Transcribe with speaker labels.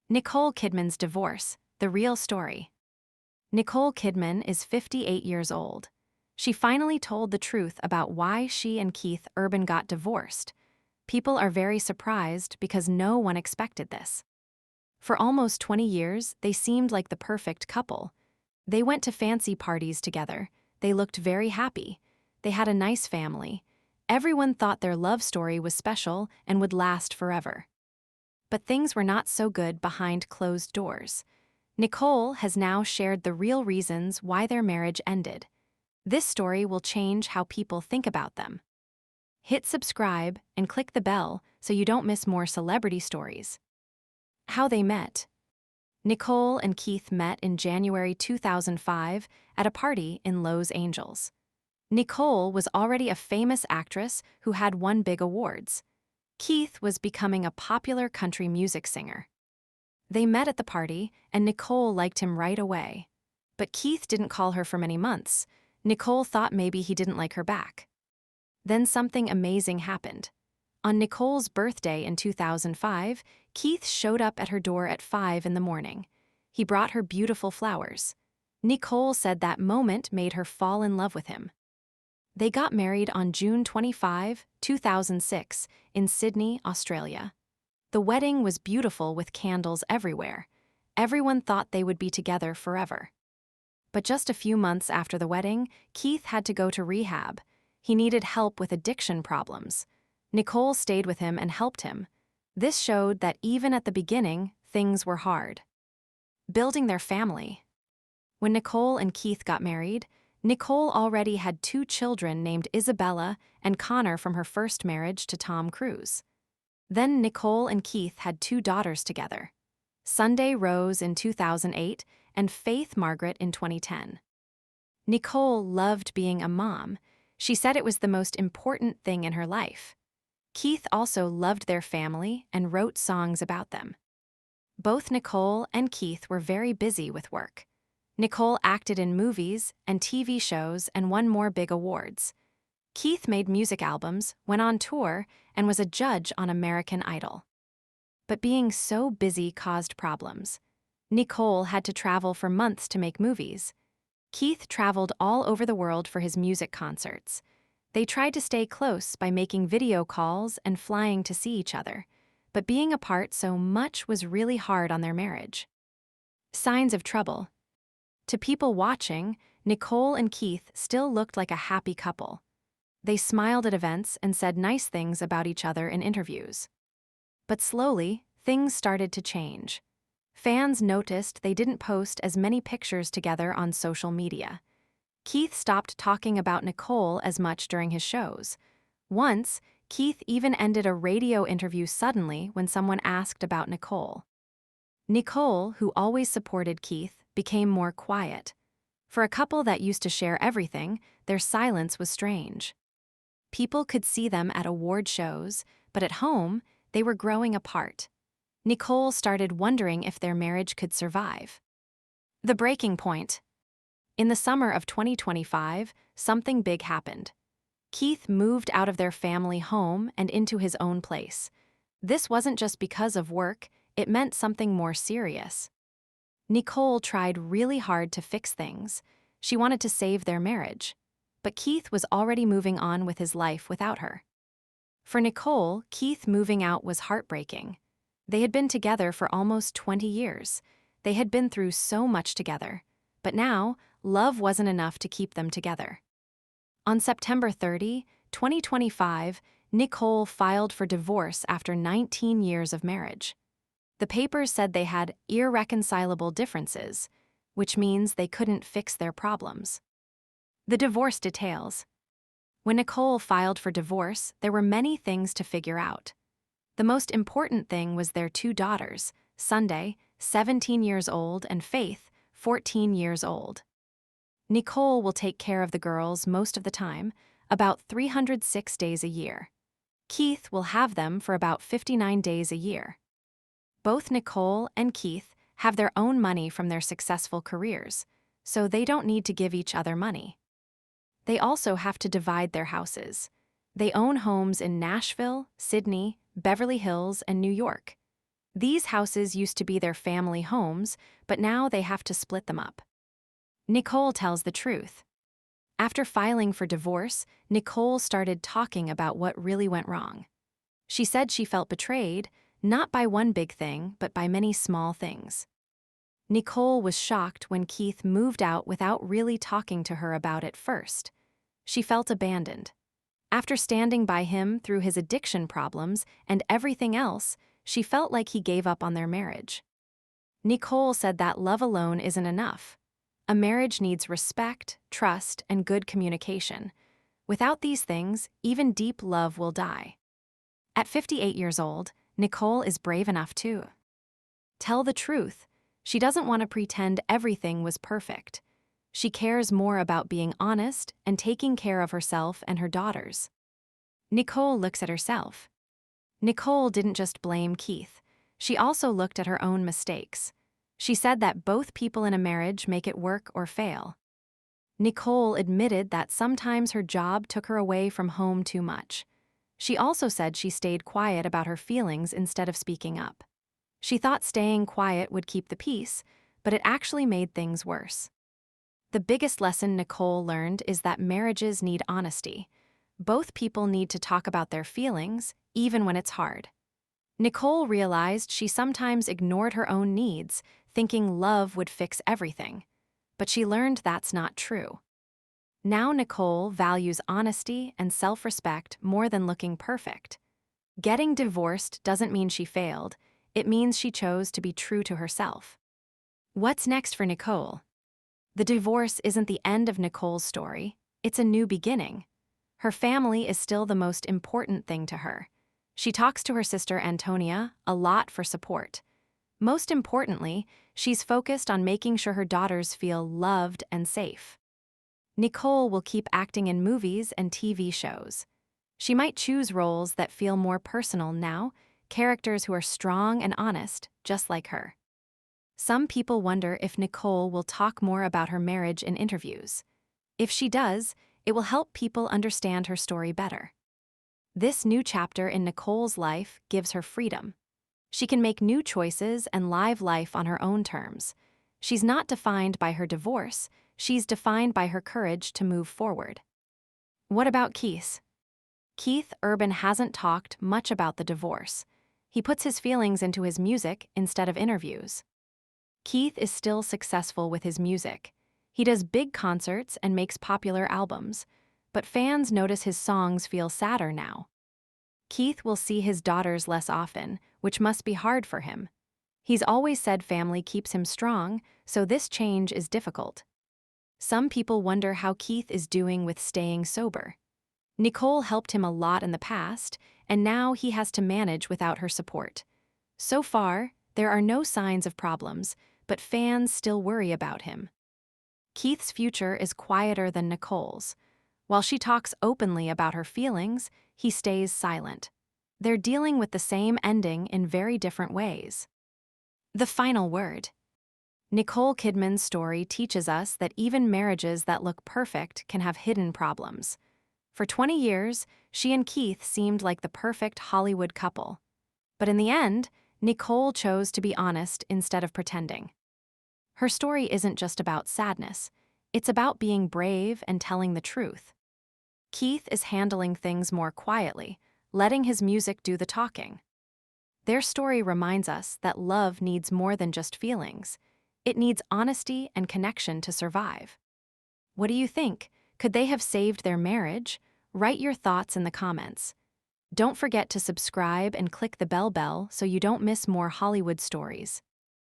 Speaker 1: Nicole Kidman's divorce, the real story. Nicole Kidman is 58 years old. She finally told the truth about why she and Keith Urban got divorced. People are very surprised because no one expected this. For almost 20 years, they seemed like the perfect couple. They went to fancy parties together. They looked very happy. They had a nice family. Everyone thought their love story was special and would last forever. But things were not so good behind closed doors. Nicole has now shared the real reasons why their marriage ended. This story will change how people think about them. Hit subscribe and click the bell so you don't miss more celebrity stories. How they met. Nicole and Keith met in January 2005 at a party in Los Angeles. Nicole was already a famous actress who had won big awards. Keith was becoming a popular country music singer. They met at the party, and Nicole liked him right away. But Keith didn't call her for many months. Nicole thought maybe he didn't like her back. Then something amazing happened. On Nicole's birthday in 2005, Keith showed up at her door at 5 in the morning. He brought her beautiful flowers. Nicole said that moment made her fall in love with him. They got married on June 25, 2006, in Sydney, Australia. The wedding was beautiful with candles everywhere. Everyone thought they would be together forever. But just a few months after the wedding, Keith had to go to rehab. He needed help with addiction problems. Nicole stayed with him and helped him. This showed that even at the beginning, things were hard. Building their family. When Nicole and Keith got married, Nicole already had 2 children named Isabella and Connor from her first marriage to Tom Cruise. Then Nicole and Keith had 2 daughters together, Sunday Rose in 2008 and Faith Margaret in 2010. Nicole loved being a mom. She said it was the most important thing in her life. Keith also loved their family and wrote songs about them. Both Nicole and Keith were very busy with work. Nicole acted in movies and TV shows and won more big awards. Keith made music albums, went on tour, and was a judge on American Idol. But being so busy caused problems. Nicole had to travel for months to make movies. Keith traveled all over the world for his music concerts. They tried to stay close by making video calls and flying to see each other, but being apart so much was really hard on their marriage. Signs of trouble. To people watching, Nicole and Keith still looked like a happy couple. They smiled at events and said nice things about each other in interviews. But slowly, things started to change. Fans noticed they didn't post as many pictures together on social media. Keith stopped talking about Nicole as much during his shows. Once, Keith even ended a radio interview suddenly when someone asked about Nicole. Nicole, who always supported Keith, became more quiet. For a couple that used to share everything, their silence was strange. People could see them at award shows, but at home, they were growing apart. Nicole started wondering if their marriage could survive. The breaking point. In the summer of 2025, something big happened. Keith moved out of their family home and into his own place. This wasn't just because of work, it meant something more serious. Nicole tried really hard to fix things. She wanted to save their marriage. But Keith was already moving on with his life without her. For Nicole, Keith moving out was heartbreaking. They had been together for almost 20 years. They had been through so much together. But now, love wasn't enough to keep them together. On September 30, 2025, Nicole filed for divorce after 19 years of marriage. The papers said they had irreconcilable differences, which means they couldn't fix their problems. The divorce details. When Nicole filed for divorce, there were many things to figure out. The most important thing was their 2 daughters, Sunday, 17 years old, and Faith, 14 years old. Nicole will take care of the girls most of the time, about 306 days a year. Keith will have them for about 59 days a year. Both Nicole and Keith have their own money from their successful careers, so they don't need to give each other money. They also have to divide their houses. They own homes in Nashville, Sydney, Beverly Hills, and New York. These houses used to be their family homes, but now they have to split them up. Nicole tells the truth. After filing for divorce, Nicole started talking about what really went wrong. She said she felt betrayed, not by one big thing, but by many small things. Nicole was shocked when Keith moved out without really talking to her about it first. She felt abandoned. After standing by him through his addiction problems and everything else, she felt like he gave up on their marriage. Nicole said that love alone isn't enough. A marriage needs respect, trust, and good communication. Without these things, even deep love will die. At 58 years old, Nicole is brave enough to tell the truth. She doesn't want to pretend everything was perfect. She cares more about being honest and taking care of herself and her daughters. Nicole looks at herself. Nicole didn't just blame Keith. She also looked at her own mistakes. She said that both people in a marriage make it work or fail. Nicole admitted that sometimes her job took her away from home too much. She also said she stayed quiet about her feelings instead of speaking up. She thought staying quiet would keep the peace, but it actually made things worse. The biggest lesson Nicole learned is that marriages need honesty. Both people need to talk about their feelings, even when it's hard. Nicole realized she sometimes ignored her own needs, thinking love would fix everything. But she learned that's not true. Now Nicole values honesty and self-respect more than looking perfect. Getting divorced doesn't mean she failed. It means she chose to be true to herself. What's next for Nicole? The divorce isn't the end of Nicole's story. It's a new beginning. Her family is still the most important thing to her. She talks to her sister Antonia a lot for support. Most importantly, she's focused on making sure her daughters feel loved and safe. Nicole will keep acting in movies and TV shows. She might choose roles that feel more personal now, characters who are strong and honest, just like her. Some people wonder if Nicole will talk more about her marriage in interviews. If she does, it will help people understand her story better. This new chapter in Nicole's life gives her freedom. She can make new choices and live life on her own terms. She's not defined by her divorce, she's defined by her courage to move forward. What about Keith? Keith Urban hasn't talked much about the divorce. He puts his feelings into his music instead of interviews. Keith is still successful with his music. He does big concerts and makes popular albums, but fans notice his songs feel sadder now. Keith will see his daughters less often, which must be hard for him. He's always said family keeps him strong, so this change is difficult. Some people wonder how Keith is doing with staying sober. Nicole helped him a lot in the past, and now he has to manage without her support. So far, there are no signs of problems, but fans still worry about him. Keith's future is quieter than Nicole's. While she talks openly about her feelings, he stays silent. They're dealing with the same ending in very different ways. The final word. Nicole Kidman's story teaches us that even marriages that look perfect can have hidden problems. For 20 years, she and Keith seemed like the perfect Hollywood couple. But in the end, Nicole chose to be honest instead of pretending. Her story isn't just about sadness. It's about being brave and telling the truth. Keith is handling things more quietly, letting his music do the talking. Their story reminds us that love needs more than just feelings. It needs honesty and connection to survive. What do you think? Could they have saved their marriage? Write your thoughts in the comments. Don't forget to subscribe and click the bell so you don't miss more Hollywood stories.